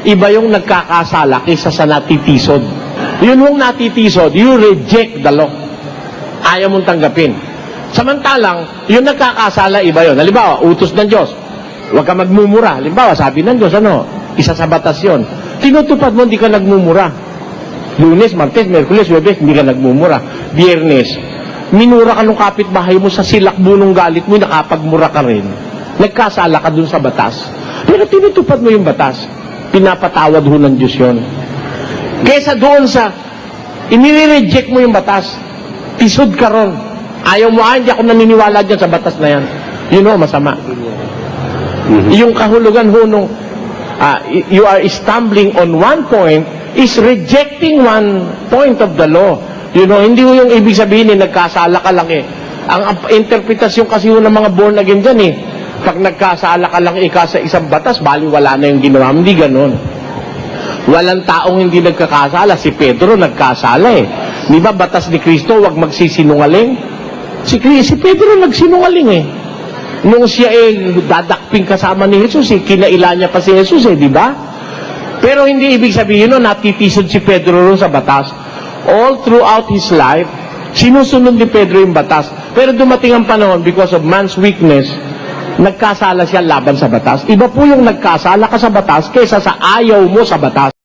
Iba yung nagkakasala kaysa sa natitisod. Yun yung natitisod, you reject the law. Ayaw mong tanggapin. Samantalang, yung nagkakasala, iba yun. Halimbawa, utos ng Diyos. Huwag ka magmumura. Halimbawa, sabi ng Diyos, isa sa batas yun. Tinutupad mo, hindi ka nagmumura. Lunes, Martes, Merkules, Huwebes, hindi ka nagmumura. Biyernes, minura ka nung kapitbahay mo sa silakbo nung galit mo, nakapagmura ka rin. Nagkasala ka dun sa batas. Pero tinutupad mo yung batas. Pinapatawad ho ng Diyos yun. Kesa doon sa, inire-reject mo yung batas. Tisod ka ron. Ayaw mo, hindi ako naniniwala dyan sa batas na yan. You know, masama. Yung kahulugan ho nung, you are stumbling on one point, is rejecting one point of the law. You know, hindi ho yung ibig sabihin nagkasala ka lang Ang interpretasyon kasi ho ng mga born again dyan pag nagkasala ka lang sa isang batas, baliwala na yung ginawa mo. Hindi ganun. Walang taong hindi nagkakasala. Si Pedro nagkasala Di ba batas ni Kristo, huwag magsisinungaling? Si Pedro nagsinungaling Nung siya dadakping kasama ni Jesus, kinaila niya pa si Jesus di ba? Pero hindi ibig sabihin natitisod si Pedro sa batas. All throughout his life, sinusunod ni Pedro yung batas. Pero dumating ang panahon, because of man's weakness, nagkasala siya laban sa batas. Iba po yung nagkasala ka sa batas kaysa sa ayaw mo sa batas.